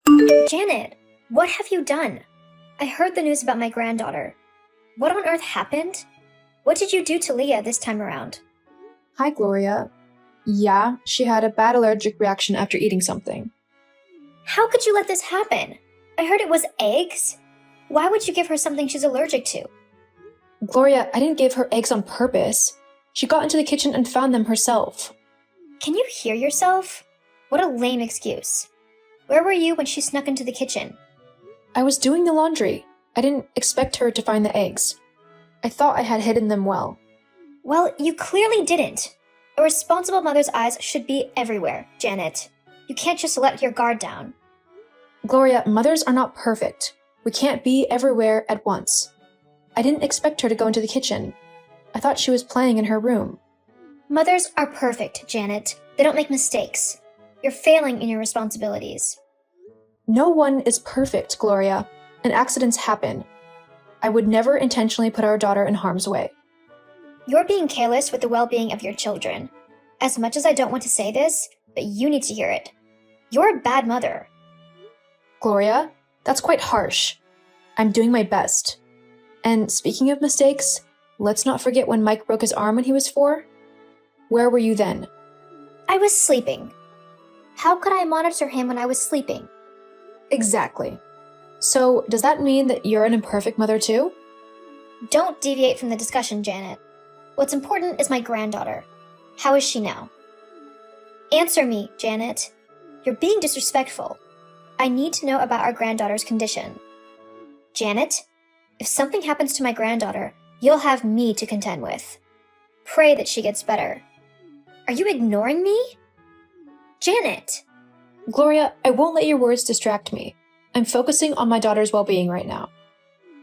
Janet, what have you done? I heard the news about my granddaughter. What on earth happened? What did you do to Leah this time around? Hi, Gloria. Yeah, she had a bad allergic reaction after eating something. How could you let this happen? I heard it was eggs. Why would you give her something she's allergic to? Gloria, I didn't give her eggs on purpose. She got into the kitchen and found them herself. Can you hear yourself? What a lame excuse. Where were you when she snuck into the kitchen? I was doing the laundry. I didn't expect her to find the eggs. I thought I had hidden them well. Well, you clearly didn't. A responsible mother's eyes should be everywhere, Janet. You can't just let your guard down. Gloria, mothers are not perfect. We can't be everywhere at once. I didn't expect her to go into the kitchen. I thought she was playing in her room. Mothers are perfect, Janet. They don't make mistakes. You're failing in your responsibilities. No one is perfect, Gloria, and accidents happen. I would never intentionally put our daughter in harm's way. You're being careless with the well-being of your children. As much as I don't want to say this, but you need to hear it. You're a bad mother. Gloria, that's quite harsh. I'm doing my best. And speaking of mistakes, let's not forget when Mike broke his arm when he was 4. Where were you then? I was sleeping. How could I monitor him when I was sleeping? Exactly. So, does that mean that you're an imperfect mother too? Don't deviate from the discussion, Janet. What's important is my granddaughter. How is she now? Answer me, Janet. You're being disrespectful. I need to know about our granddaughter's condition. Janet, if something happens to my granddaughter, you'll have me to contend with. Pray that she gets better. Are you ignoring me? Janet! Gloria, I won't let your words distract me. I'm focusing on my daughter's well-being right now.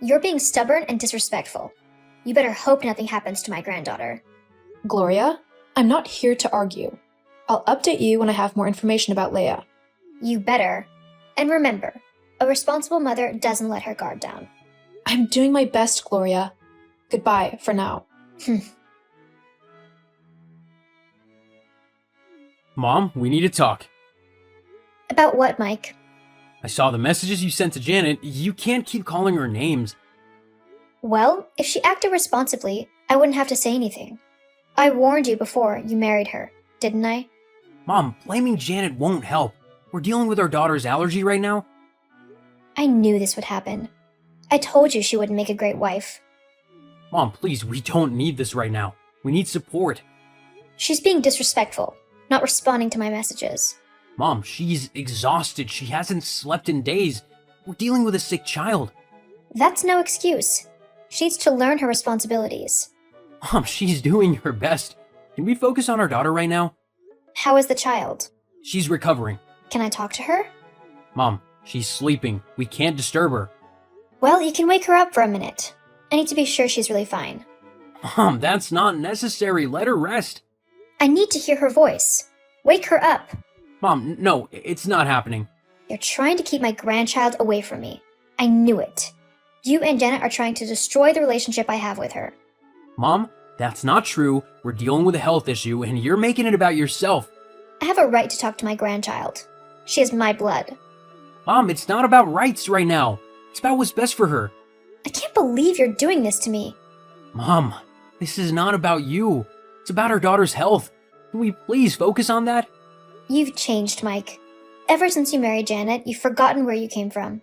You're being stubborn and disrespectful. You better hope nothing happens to my granddaughter. Gloria, I'm not here to argue. I'll update you when I have more information about Leia. You better. And remember, a responsible mother doesn't let her guard down. I'm doing my best, Gloria. Goodbye for now. Mom, we need to talk. About what, Mike? I saw the messages you sent to Janet. You can't keep calling her names. Well, if she acted responsibly, I wouldn't have to say anything. I warned you before you married her, didn't I? Mom, blaming Janet won't help. We're dealing with our daughter's allergy right now. I knew this would happen. I told you she wouldn't make a great wife. Mom, please, we don't need this right now. We need support. She's being disrespectful, not responding to my messages. Mom, she's exhausted. She hasn't slept in days. We're dealing with a sick child. That's no excuse. She needs to learn her responsibilities. Mom, she's doing her best. Can we focus on our daughter right now? How is the child? She's recovering. Can I talk to her? Mom, she's sleeping. We can't disturb her. Well, you can wake her up for a minute. I need to be sure she's really fine. Mom, that's not necessary. Let her rest. I need to hear her voice. Wake her up. Mom, no, it's not happening. You're trying to keep my grandchild away from me. I knew it. You and Janet are trying to destroy the relationship I have with her. Mom, that's not true. We're dealing with a health issue, and you're making it about yourself. I have a right to talk to my grandchild. She is my blood. Mom, it's not about rights right now. It's about what's best for her. I can't believe you're doing this to me. Mom, this is not about you. It's about our daughter's health. Can we please focus on that? You've changed, Mike. Ever since you married Janet, you've forgotten where you came from.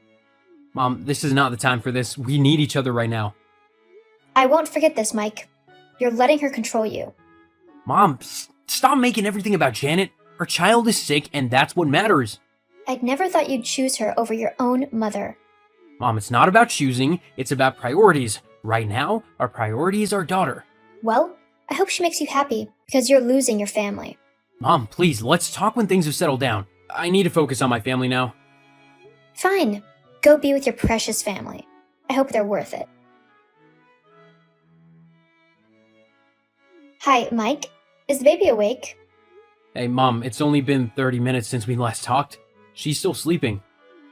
Mom, this is not the time for this. We need each other right now. I won't forget this, Mike. You're letting her control you. Mom, stop making everything about Janet. Our child is sick, and that's what matters. I'd never thought you'd choose her over your own mother. Mom, it's not about choosing. It's about priorities. Right now, our priority is our daughter. Well, I hope she makes you happy, because you're losing your family. Mom, please, let's talk when things have settled down. I need to focus on my family now. Fine. Go be with your precious family. I hope they're worth it. Hi, Mike. Is the baby awake? Hey, Mom, it's only been 30 minutes since we last talked. She's still sleeping.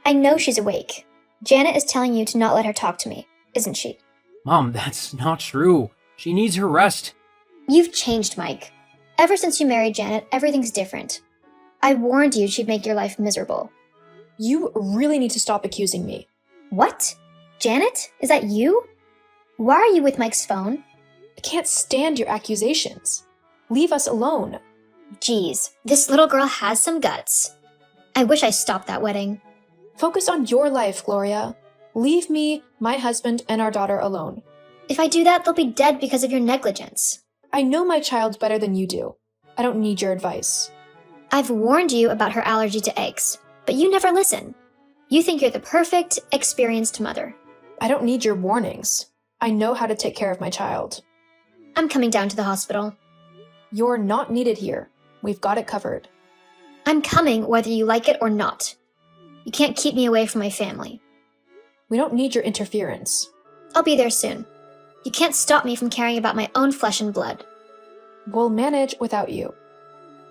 I know she's awake. Janet is telling you to not let her talk to me, isn't she? Mom, that's not true. She needs her rest. You've changed, Mike. Ever since you married Janet, everything's different. I warned you she'd make your life miserable. You really need to stop accusing me. What? Janet? Is that you? Why are you with Mike's phone? I can't stand your accusations. Leave us alone. Geez, this little girl has some guts. I wish I stopped that wedding. Focus on your life, Gloria. Leave me, my husband, and our daughter alone. If I do that, they'll be dead because of your negligence. I know my child better than you do. I don't need your advice. I've warned you about her allergy to eggs, but you never listen. You think you're the perfect, experienced mother. I don't need your warnings. I know how to take care of my child. I'm coming down to the hospital. You're not needed here. We've got it covered. I'm coming whether you like it or not. You can't keep me away from my family. We don't need your interference. I'll be there soon. You can't stop me from caring about my own flesh and blood. We'll manage without you.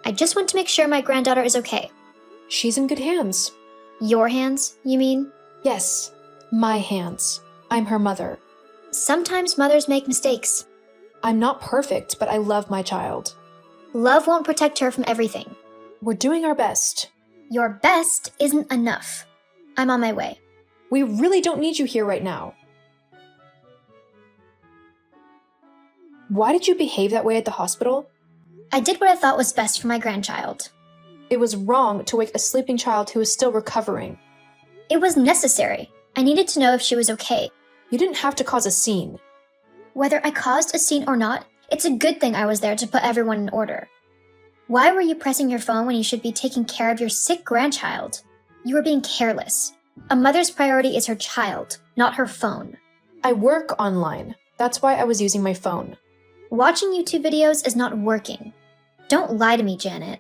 I just want to make sure my granddaughter is okay. She's in good hands. Your hands, you mean? Yes, my hands. I'm her mother. Sometimes mothers make mistakes. I'm not perfect, but I love my child. Love won't protect her from everything. We're doing our best. Your best isn't enough. I'm on my way. We really don't need you here right now. Why did you behave that way at the hospital? I did what I thought was best for my grandchild. It was wrong to wake a sleeping child who is still recovering. It was necessary. I needed to know if she was okay. You didn't have to cause a scene. Whether I caused a scene or not, it's a good thing I was there to put everyone in order. Why were you pressing your phone when you should be taking care of your sick grandchild? You were being careless. A mother's priority is her child, not her phone. I work online. That's why I was using my phone. Watching YouTube videos is not working. Don't lie to me, Janet.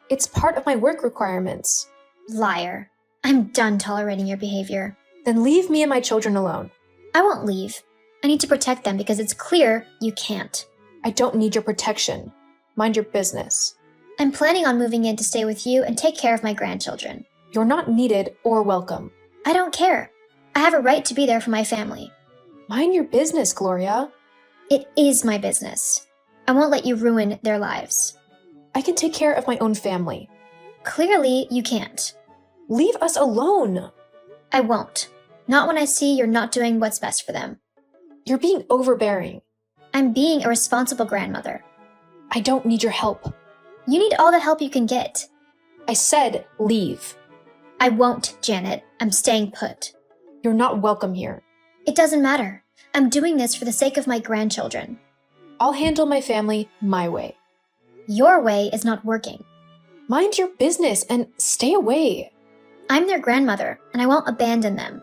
It's part of my work requirements. Liar. I'm done tolerating your behavior. Then leave me and my children alone. I won't leave. I need to protect them because it's clear you can't. I don't need your protection. Mind your business. I'm planning on moving in to stay with you and take care of my grandchildren. You're not needed or welcome. I don't care. I have a right to be there for my family. Mind your business, Gloria. It is my business. I won't let you ruin their lives. I can take care of my own family. Clearly, you can't. Leave us alone. I won't. Not when I see you're not doing what's best for them. You're being overbearing. I'm being a responsible grandmother. I don't need your help. You need all the help you can get. I said leave. I won't, Janet. I'm staying put. You're not welcome here. It doesn't matter. I'm doing this for the sake of my grandchildren. I'll handle my family my way. Your way is not working. Mind your business and stay away. I'm their grandmother, and I won't abandon them.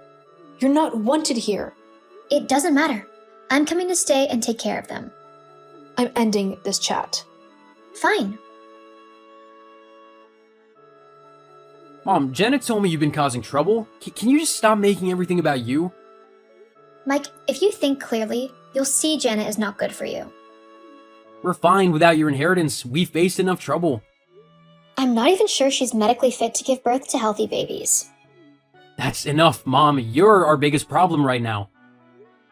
You're not wanted here. It doesn't matter. I'm coming to stay and take care of them. I'm ending this chat. Fine. Mom, Janet told me you've been causing trouble. Can you just stop making everything about you? Mike, if you think clearly, you'll see Janet is not good for you. We're fine without your inheritance. We've faced enough trouble. I'm not even sure she's medically fit to give birth to healthy babies. That's enough, Mom. You're our biggest problem right now.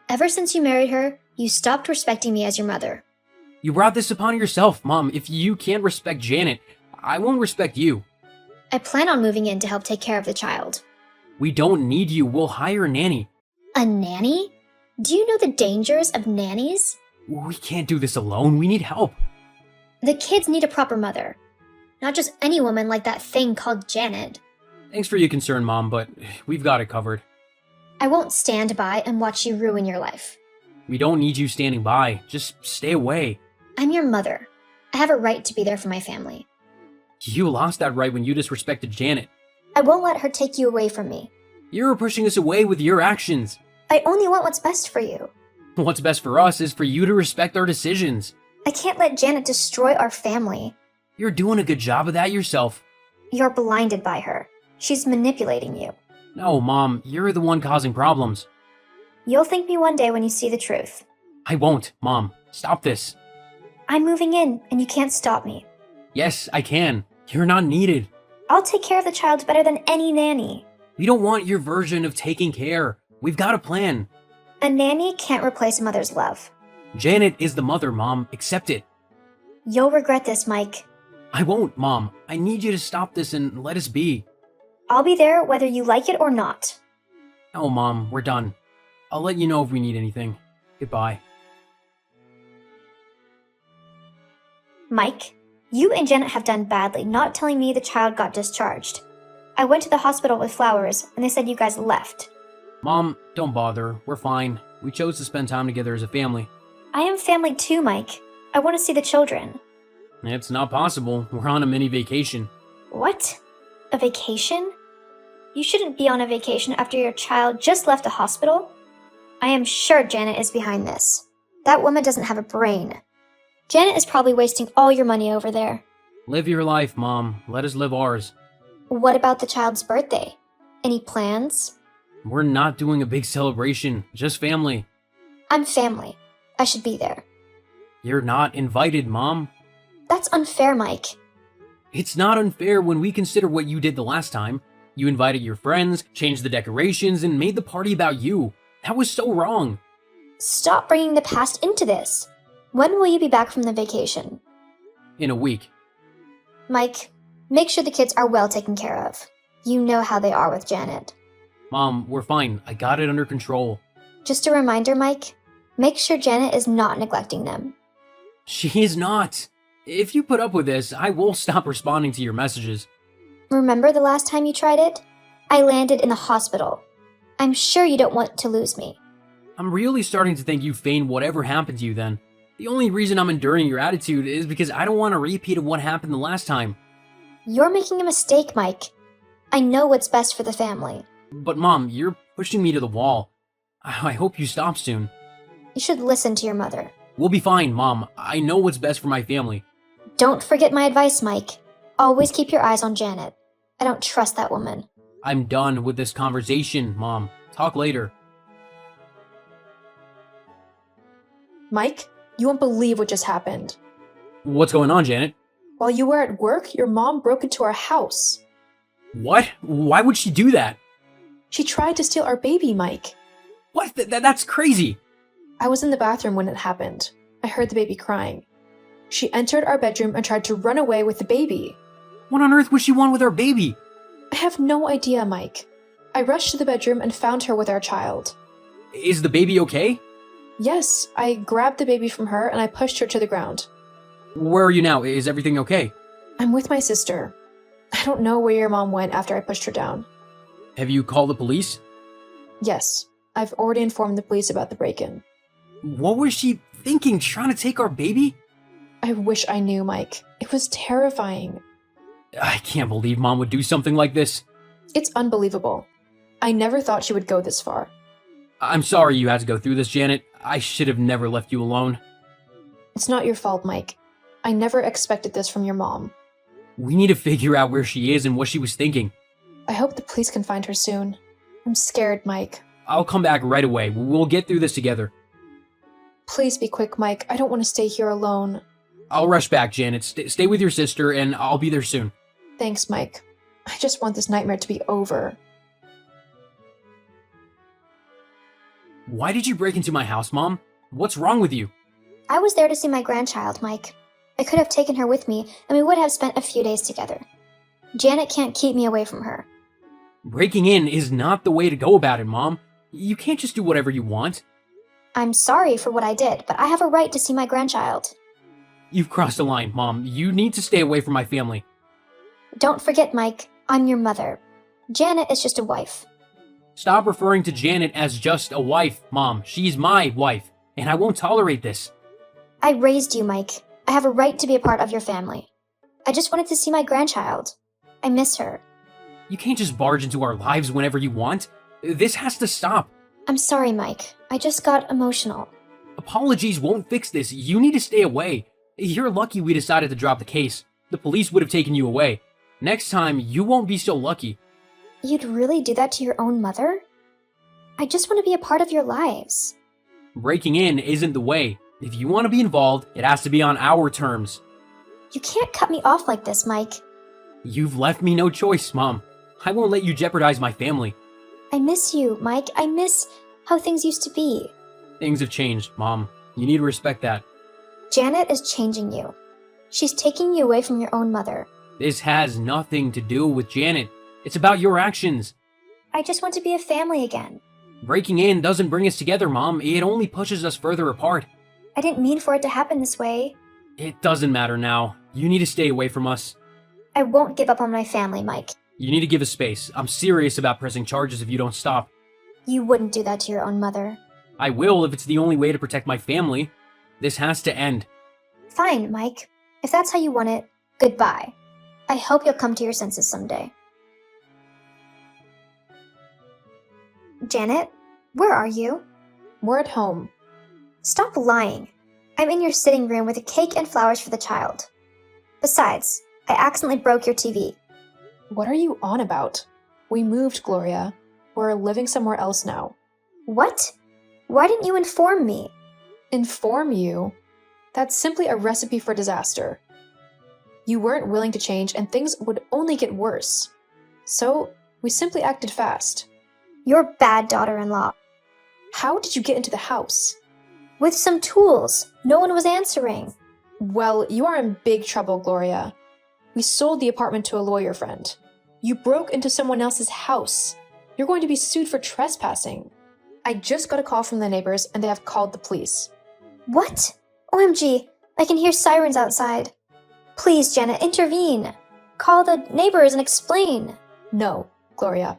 Ever since you married her, you stopped respecting me as your mother. You brought this upon yourself, Mom. If you can't respect Janet, I won't respect you. I plan on moving in to help take care of the child. We don't need you. We'll hire a nanny. A nanny? Do you know the dangers of nannies? We can't do this alone. We need help. The kids need a proper mother. Not just any woman like that thing called Janet. Thanks for your concern, Mom, but we've got it covered. I won't stand by and watch you ruin your life. We don't need you standing by. Just stay away. I'm your mother. I have a right to be there for my family. You lost that right when you disrespected Janet. I won't let her take you away from me. You're pushing us away with your actions. I only want what's best for you. What's best for us is for you to respect our decisions. I can't let Janet destroy our family. You're doing a good job of that yourself. You're blinded by her. She's manipulating you. No, Mom, you're the one causing problems. You'll thank me one day when you see the truth. I won't, Mom. Stop this. I'm moving in, and you can't stop me. Yes, I can. You're not needed. I'll take care of the child better than any nanny. We don't want your version of taking care. We've got a plan. A nanny can't replace a mother's love. Janet is the mother, Mom. Accept it. You'll regret this, Mike. I won't, Mom. I need you to stop this and let us be. I'll be there whether you like it or not. Oh, Mom, we're done. I'll let you know if we need anything. Goodbye. Mike, you and Janet have done badly not telling me the child got discharged. I went to the hospital with flowers, and they said you guys left. Mom, don't bother. We're fine. We chose to spend time together as a family. I am family too, Mike. I want to see the children. It's not possible. We're on a mini vacation. What? A vacation? You shouldn't be on a vacation after your child just left the hospital. I am sure Janet is behind this. That woman doesn't have a brain. Janet is probably wasting all your money over there. Live your life, Mom. Let us live ours. What about the child's birthday? Any plans? We're not doing a big celebration, just family. I'm family. I should be there. You're not invited, Mom. That's unfair, Mike. It's not unfair when we consider what you did the last time. You invited your friends, changed the decorations, and made the party about you. That was so wrong. Stop bringing the past into this. When will you be back from the vacation? In a week. Mike, make sure the kids are well taken care of. You know how they are with Janet. Mom, we're fine. I got it under control. Just a reminder, Mike, make sure Janet is not neglecting them. She is not. If you put up with this, I will stop responding to your messages. Remember the last time you tried it? I landed in the hospital. I'm sure you don't want to lose me. I'm really starting to think you feigned whatever happened to you then. The only reason I'm enduring your attitude is because I don't want a repeat of what happened the last time. You're making a mistake, Mike. I know what's best for the family. But Mom, you're pushing me to the wall. I hope you stop soon. You should listen to your mother. We'll be fine, Mom. I know what's best for my family. Don't forget my advice, Mike. Always keep your eyes on Janet. I don't trust that woman. I'm done with this conversation, Mom. Talk later. Mike, you won't believe what just happened. What's going on, Janet? While you were at work, your mom broke into our house. What? Why would she do that? She tried to steal our baby, Mike. What? That's crazy. I was in the bathroom when it happened. I heard the baby crying. She entered our bedroom and tried to run away with the baby. What on earth would she want with our baby? I have no idea, Mike. I rushed to the bedroom and found her with our child. Is the baby okay? Yes, I grabbed the baby from her and I pushed her to the ground. Where are you now? Is everything okay? I'm with my sister. I don't know where your mom went after I pushed her down. Have you called the police? Yes, I've already informed the police about the break-in. What was she thinking, trying to take our baby? I wish I knew, Mike. It was terrifying. I can't believe Mom would do something like this. It's unbelievable. I never thought she would go this far. I'm sorry you had to go through this, Janet. I should have never left you alone. It's not your fault, Mike. I never expected this from your mom. We need to figure out where she is and what she was thinking. I hope the police can find her soon. I'm scared, Mike. I'll come back right away. We'll get through this together. Please be quick, Mike. I don't want to stay here alone. I'll rush back, Janet. Stay with your sister, and I'll be there soon. Thanks, Mike. I just want this nightmare to be over. Why did you break into my house, Mom? What's wrong with you? I was there to see my grandchild, Mike. I could have taken her with me, and we would have spent a few days together. Janet can't keep me away from her. Breaking in is not the way to go about it, Mom. You can't just do whatever you want. I'm sorry for what I did, but I have a right to see my grandchild. You've crossed the line, Mom. You need to stay away from my family. Don't forget, Mike, I'm your mother. Janet is just a wife. Stop referring to Janet as just a wife, Mom. She's my wife, and I won't tolerate this. I raised you, Mike. I have a right to be a part of your family. I just wanted to see my grandchild. I miss her. You can't just barge into our lives whenever you want. This has to stop. I'm sorry, Mike. I just got emotional. Apologies won't fix this. You need to stay away. You're lucky we decided to drop the case. The police would have taken you away. Next time, you won't be so lucky. You'd really do that to your own mother? I just want to be a part of your lives. Breaking in isn't the way. If you want to be involved, it has to be on our terms. You can't cut me off like this, Mike. You've left me no choice, Mom. I won't let you jeopardize my family. I miss you, Mike. I miss how things used to be. Things have changed, Mom. You need to respect that. Janet is changing you. She's taking you away from your own mother. This has nothing to do with Janet. It's about your actions. I just want to be a family again. Breaking in doesn't bring us together, Mom. It only pushes us further apart. I didn't mean for it to happen this way. It doesn't matter now. You need to stay away from us. I won't give up on my family, Mike. You need to give us space. I'm serious about pressing charges if you don't stop. You wouldn't do that to your own mother. I will if it's the only way to protect my family. This has to end. Fine, Mike. If that's how you want it, goodbye. I hope you'll come to your senses someday. Janet, where are you? We're at home. Stop lying. I'm in your sitting room with a cake and flowers for the child. Besides, I accidentally broke your TV. What are you on about? We moved, Gloria. We're living somewhere else now. What? Why didn't you inform me? Inform you? That's simply a recipe for disaster. You weren't willing to change and things would only get worse. So, we simply acted fast. You're a bad daughter-in-law. How did you get into the house? With some tools. No one was answering. Well, you are in big trouble, Gloria. We sold the apartment to a lawyer friend. You broke into someone else's house. You're going to be sued for trespassing. I just got a call from the neighbors and they have called the police. What? OMG, I can hear sirens outside. Please, Janet, intervene. Call the neighbors and explain. No, Gloria.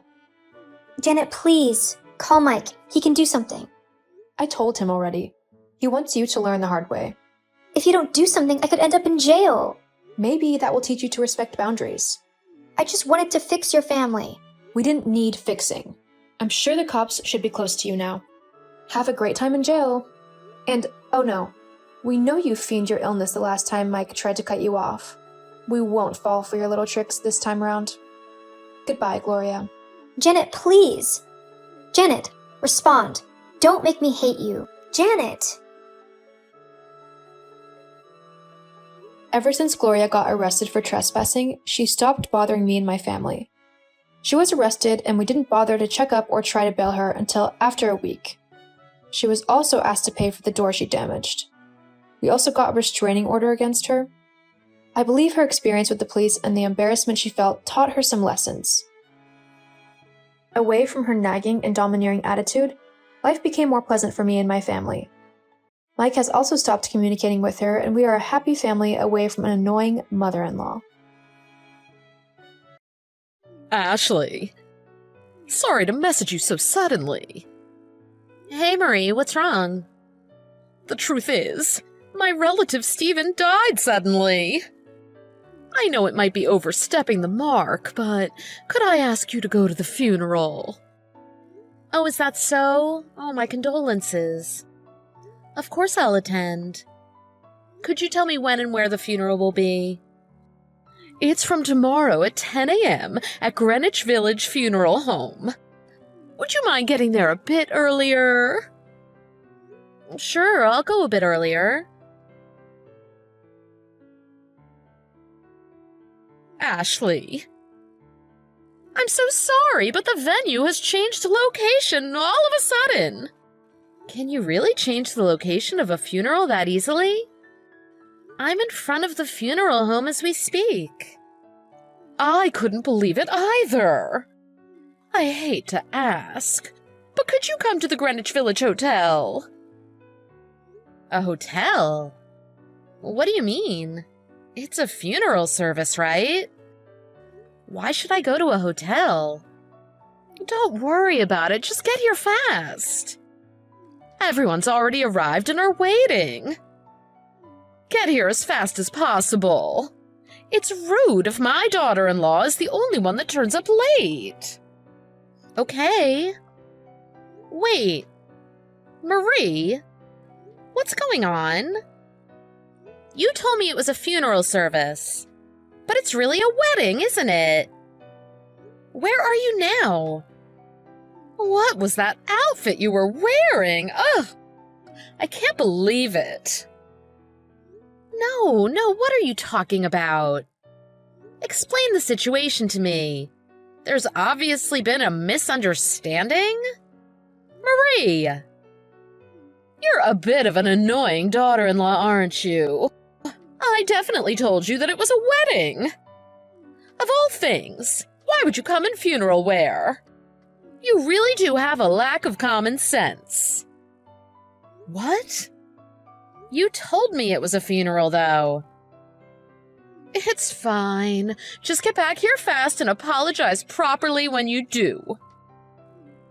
Janet, please. Call Mike. He can do something. I told him already. He wants you to learn the hard way. If you don't do something, I could end up in jail. Maybe that will teach you to respect boundaries. I just wanted to fix your family. We didn't need fixing. I'm sure the cops should be close to you now. Have a great time in jail. And, oh no, we know you feigned your illness the last time Mike tried to cut you off. We won't fall for your little tricks this time around. Goodbye, Gloria. Janet, please. Janet, respond. Don't make me hate you. Janet! Ever since Gloria got arrested for trespassing, she stopped bothering me and my family. She was arrested and we didn't bother to check up or try to bail her until after a week. She was also asked to pay for the door she damaged. We also got a restraining order against her. I believe her experience with the police and the embarrassment she felt taught her some lessons. Away from her nagging and domineering attitude, life became more pleasant for me and my family. Mike has also stopped communicating with her, and we are a happy family away from an annoying mother-in-law. Ashley. Sorry to message you so suddenly. Hey, Marie, what's wrong? The truth is, my relative Stephen died suddenly. I know it might be overstepping the mark, but could I ask you to go to the funeral? Oh, is that so? Oh, my condolences. Of course I'll attend. Could you tell me when and where the funeral will be? It's from tomorrow at 10 a.m. at Greenwich Village Funeral Home. Would you mind getting there a bit earlier? Sure, I'll go a bit earlier. Ashley. I'm so sorry, but the venue has changed location all of a sudden. Can you really change the location of a funeral that easily? I'm in front of the funeral home as we speak. I couldn't believe it either. I hate to ask, but could you come to the Greenwich Village Hotel? A hotel? What do you mean? It's a funeral service, right? Why should I go to a hotel? Don't worry about it, just get here fast. Everyone's already arrived and are waiting. Get here as fast as possible. It's rude if my daughter-in-law is the only one that turns up late. Okay. Wait. Marie? What's going on? You told me it was a funeral service. But it's really a wedding, isn't it? Where are you now? What was that outfit you were wearing? Ugh! I can't believe it. No, what are you talking about? Explain the situation to me. There's obviously been a misunderstanding? Marie! You're a bit of an annoying daughter-in-law, aren't you? I definitely told you that it was a wedding. Of all things, why would you come in funeral wear? You really do have a lack of common sense. What? You told me it was a funeral, though. It's fine. Just get back here fast and apologize properly when you do.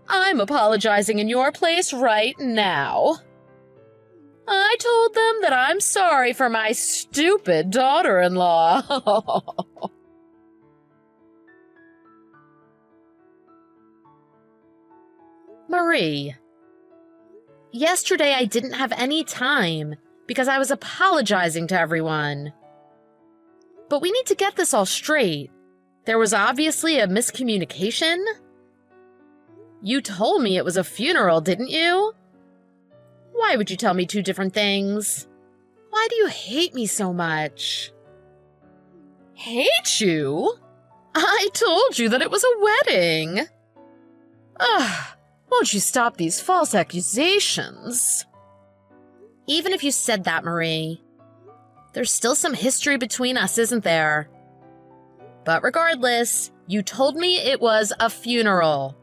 I'm apologizing in your place right now. I told them that I'm sorry for my stupid daughter-in-law. Marie. Yesterday I didn't have any time because I was apologizing to everyone. But we need to get this all straight. There was obviously a miscommunication. You told me it was a funeral, didn't you? Why would you tell me two different things? Why do you hate me so much? Hate you? I told you that it was a wedding. Ugh, won't you stop these false accusations? Even if you said that, Marie, there's still some history between us, isn't there? But regardless, you told me it was a funeral.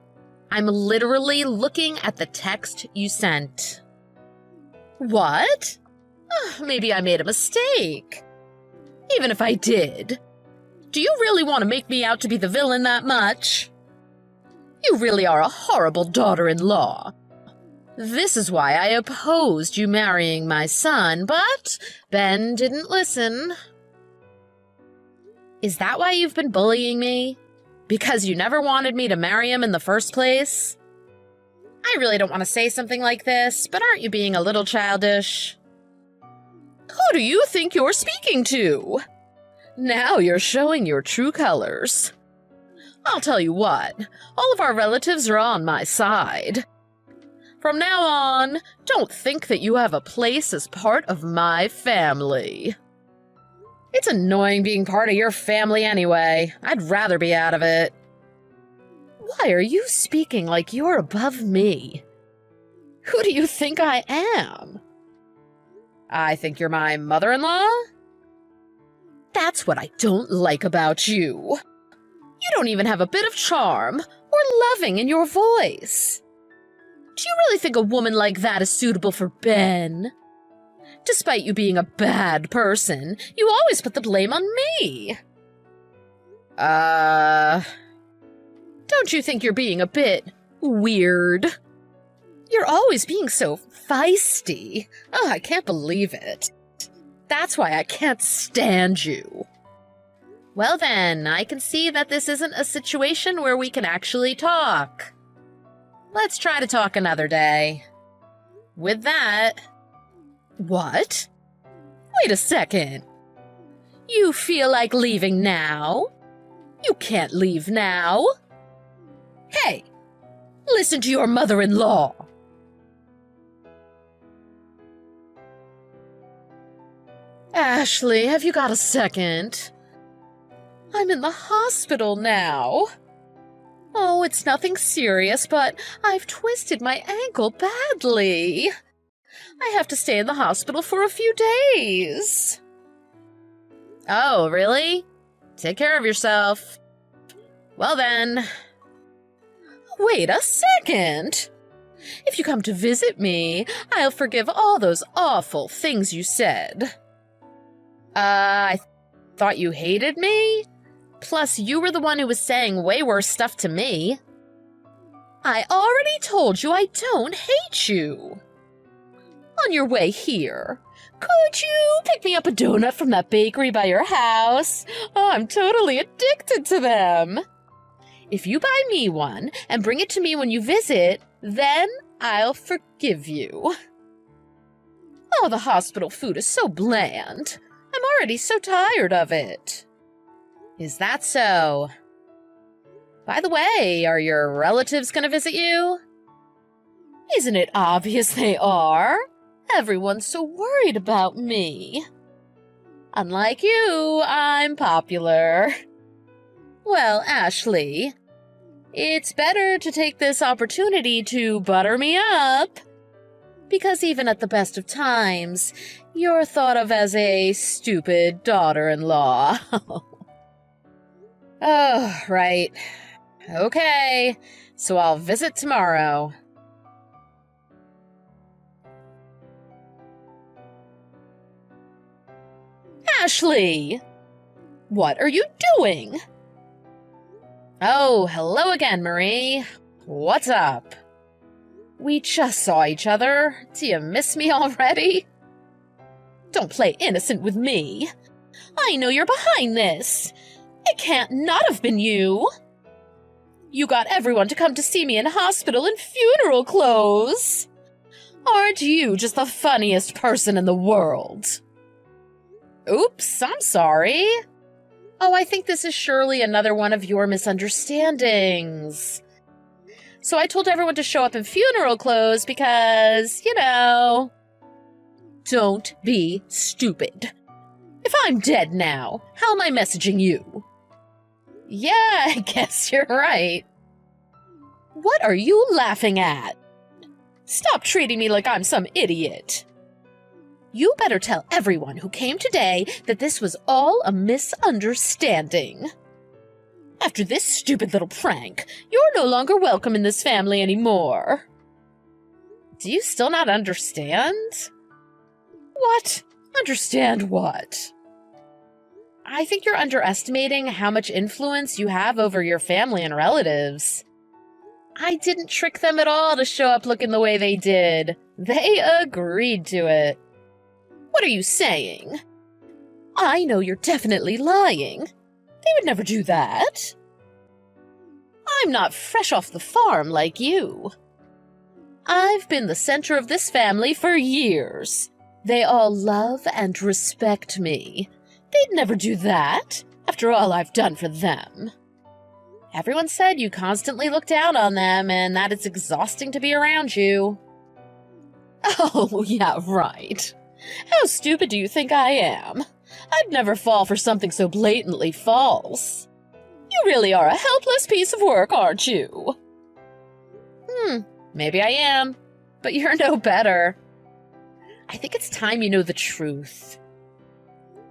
I'm literally looking at the text you sent. What? Maybe I made a mistake. Even if I did, do you really want to make me out to be the villain that much? You really are a horrible daughter-in-law. This is why I opposed you marrying my son, but Ben didn't listen. Is that why you've been bullying me? Because you never wanted me to marry him in the first place? I really don't want to say something like this, but aren't you being a little childish? Who do you think you're speaking to? Now you're showing your true colors. I'll tell you what, all of our relatives are on my side. From now on, don't think that you have a place as part of my family. It's annoying being part of your family anyway. I'd rather be out of it. Why are you speaking like you're above me? Who do you think I am? I think you're my mother-in-law? That's what I don't like about you. You don't even have a bit of charm or loving in your voice. Do you really think a woman like that is suitable for Ben? Despite you being a bad person, you always put the blame on me. Don't you think you're being a bit weird? You're always being so feisty. Oh, I can't believe it. That's why I can't stand you. Well then, I can see that this isn't a situation where we can actually talk. Let's try to talk another day. With that... What? Wait a second. You feel like leaving now? You can't leave now. Hey, listen to your mother-in-law. Ashley, have you got a second? I'm in the hospital now. Oh, it's nothing serious, but I've twisted my ankle badly. I have to stay in the hospital for a few days. Oh, really? Take care of yourself. Well then. Wait a second. If you come to visit me, I'll forgive all those awful things you said. I thought you hated me? Plus, you were the one who was saying way worse stuff to me. I already told you I don't hate you. On your way here, could you pick me up a donut from that bakery by your house? Oh, I'm totally addicted to them. If you buy me one and bring it to me when you visit, then I'll forgive you. Oh, the hospital food is so bland. I'm already so tired of it. Is that so? By the way, are your relatives going to visit you? Isn't it obvious they are? Everyone's so worried about me. Unlike you, I'm popular. Well, Ashley, it's better to take this opportunity to butter me up. Because even at the best of times, you're thought of as a stupid daughter-in-law. Oh, right. Okay, so I'll visit tomorrow. Ashley! What are you doing? Oh, hello again, Marie. What's up? We just saw each other. Do you miss me already? Don't play innocent with me. I know you're behind this. It can't not have been you. You got everyone to come to see me in hospital in funeral clothes. Aren't you just the funniest person in the world? Oops, I'm sorry. Oh, I think this is surely another one of your misunderstandings. So I told everyone to show up in funeral clothes because, don't be stupid. If I'm dead now, how am I messaging you? Yeah, I guess you're right. What are you laughing at? Stop treating me like I'm some idiot. You better tell everyone who came today that this was all a misunderstanding. After this stupid little prank, you're no longer welcome in this family anymore. Do you still not understand? What? Understand what? I think you're underestimating how much influence you have over your family and relatives. I didn't trick them at all to show up looking the way they did. They agreed to it. What are you saying? I know you're definitely lying. They would never do that. I'm not fresh off the farm like you. I've been the center of this family for years. They all love and respect me. They'd never do that, after all I've done for them. Everyone said you constantly look down on them and that it's exhausting to be around you. Oh, yeah, right. How stupid do you think I am? I'd never fall for something so blatantly false. You really are a helpless piece of work, aren't you? Maybe I am, but you're no better. I think it's time you know the truth.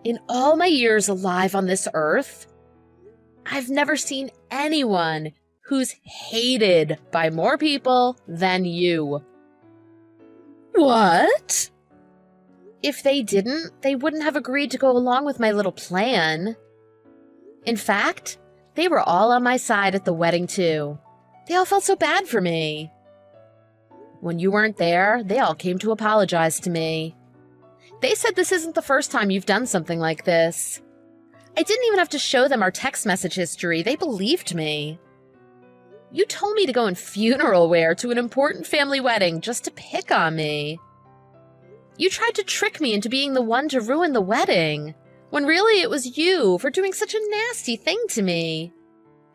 In all my years alive on this earth, I've never seen anyone who's hated by more people than you. What? If they didn't, they wouldn't have agreed to go along with my little plan. In fact, they were all on my side at the wedding, too. They all felt so bad for me. When you weren't there, they all came to apologize to me. They said this isn't the first time you've done something like this. I didn't even have to show them our text message history. They believed me. You told me to go in funeral wear to an important family wedding just to pick on me. You tried to trick me into being the one to ruin the wedding, when really it was you for doing such a nasty thing to me.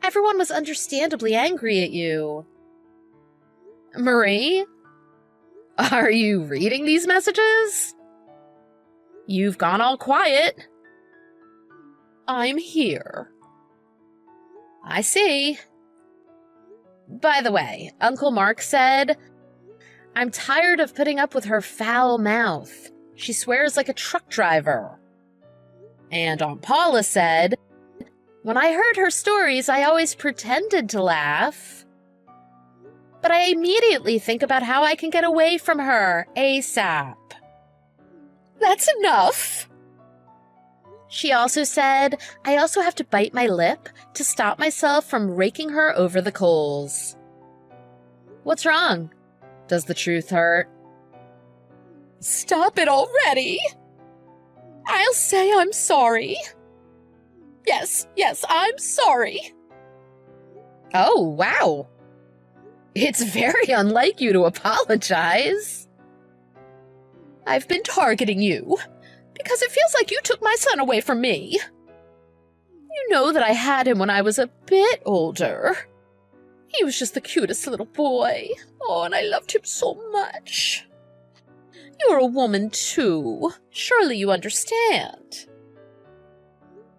Everyone was understandably angry at you. Marie? Are you reading these messages? You've gone all quiet. I'm here. I see. By the way, Uncle Mark said, I'm tired of putting up with her foul mouth. She swears like a truck driver. And Aunt Paula said, when I heard her stories, I always pretended to laugh. But I immediately think about how I can get away from her ASAP. That's enough. She also said, I also have to bite my lip to stop myself from raking her over the coals. What's wrong? Does the truth hurt? Stop it already! I'll say I'm sorry. Yes, I'm sorry. Oh, wow. It's very unlike you to apologize. I've been targeting you because it feels like you took my son away from me. You know that I had him when I was a bit older. He was just the cutest little boy. Oh, and I loved him so much. You're a woman, too. Surely you understand.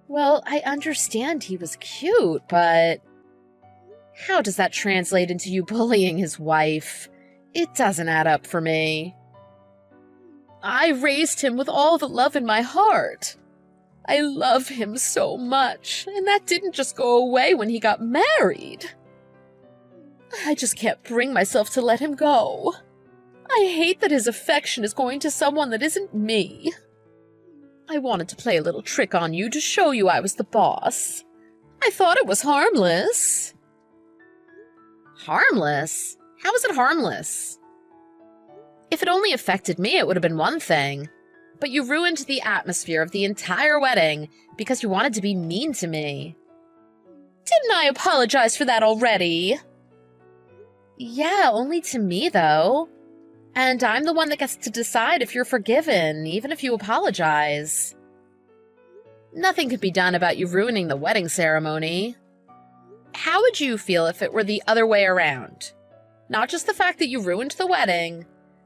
Well, I understand he was cute, but how does that translate into you bullying his wife? It doesn't add up for me. I raised him with all the love in my heart. I love him so much, and that didn't just go away when he got married. I just can't bring myself to let him go. I hate that his affection is going to someone that isn't me. I wanted to play a little trick on you to show you I was the boss. I thought it was harmless. Harmless? How was it harmless? If it only affected me, it would have been one thing. But you ruined the atmosphere of the entire wedding because you wanted to be mean to me. Didn't I apologize for that already? Yeah, only to me, though. And I'm the one that gets to decide if you're forgiven, even if you apologize. Nothing could be done about you ruining the wedding ceremony. How would you feel if it were the other way around? Not just the fact that you ruined the wedding,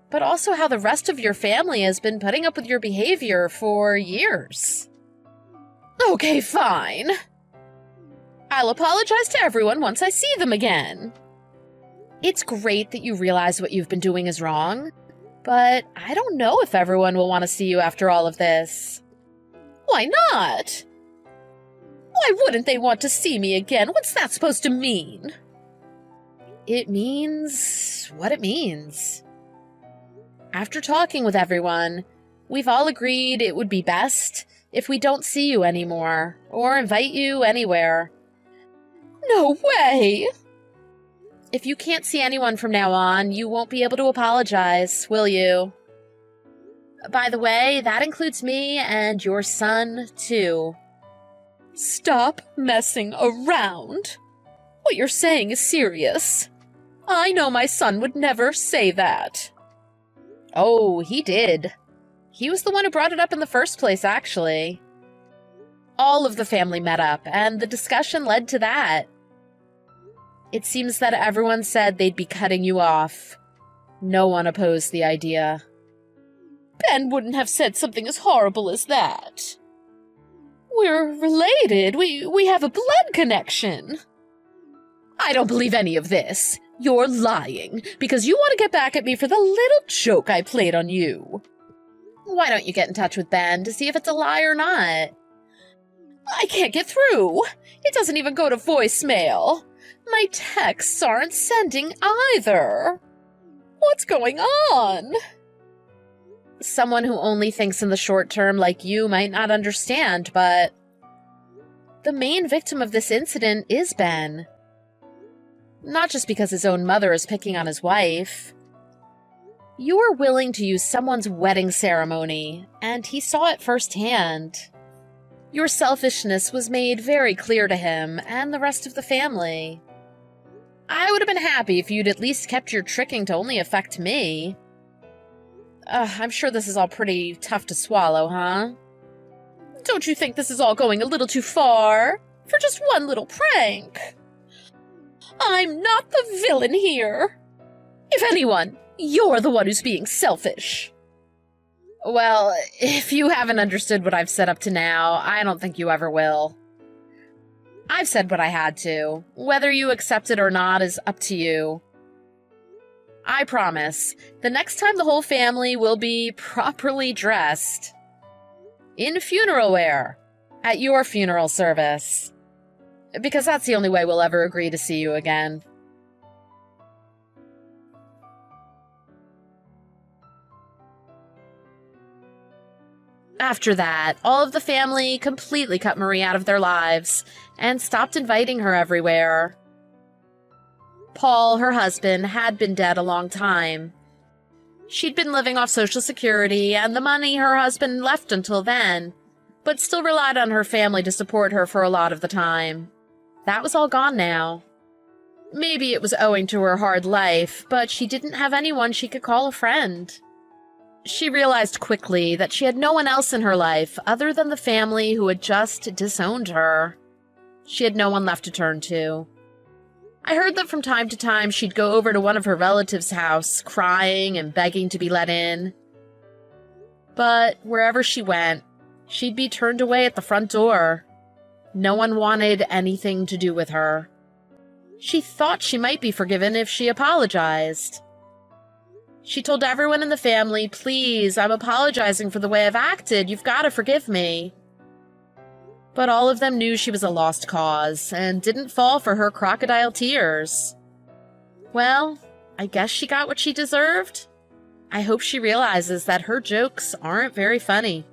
but also how the rest of your family has been putting up with your behavior for years. Okay, fine. I'll apologize to everyone once I see them again. It's great that you realize what you've been doing is wrong, but I don't know if everyone will want to see you after all of this. Why not? Why wouldn't they want to see me again? What's that supposed to mean? It means what it means. After talking with everyone, we've all agreed it would be best if we don't see you anymore or invite you anywhere. No way! If you can't see anyone from now on, you won't be able to apologize, will you? By the way, that includes me and your son, too. Stop messing around. What you're saying is serious. I know my son would never say that. Oh, he did. He was the one who brought it up in the first place, actually. All of the family met up, and the discussion led to that. It seems that everyone said they'd be cutting you off. No one opposed the idea. Ben wouldn't have said something as horrible as that. We're related. We have a blood connection. I don't believe any of this. You're lying, because you want to get back at me for the little joke I played on you. Why don't you get in touch with Ben to see if it's a lie or not? I can't get through. It doesn't even go to voicemail. My texts aren't sending either. What's going on? Someone who only thinks in the short term like you might not understand, but the main victim of this incident is Ben. Not just because his own mother is picking on his wife. You were willing to use someone's wedding ceremony, and he saw it firsthand. Your selfishness was made very clear to him and the rest of the family. I would have been happy if you'd at least kept your tricking to only affect me. I'm sure this is all pretty tough to swallow, huh? Don't you think this is all going a little too far? For just one little prank? I'm not the villain here. If anyone, you're the one who's being selfish. Well, if you haven't understood what I've said up to now, I don't think you ever will. I've said what I had to. Whether you accept it or not is up to you. I promise, the next time the whole family will be properly dressed. In funeral wear. At your funeral service. Because that's the only way we'll ever agree to see you again. After that, all of the family completely cut Marie out of their lives and stopped inviting her everywhere. Paul, her husband, had been dead a long time. She'd been living off Social Security and the money her husband left until then, but still relied on her family to support her for a lot of the time. That was all gone now. Maybe it was owing to her hard life, but she didn't have anyone she could call a friend. She realized quickly that she had no one else in her life other than the family who had just disowned her. She had no one left to turn to. I heard that from time to time she'd go over to one of her relatives' house, crying and begging to be let in. But wherever she went, she'd be turned away at the front door. No one wanted anything to do with her. She thought she might be forgiven if she apologized. She told everyone in the family, "Please, I'm apologizing for the way I've acted. You've got to forgive me." But all of them knew she was a lost cause and didn't fall for her crocodile tears. Well, I guess she got what she deserved. I hope she realizes that her jokes aren't very funny.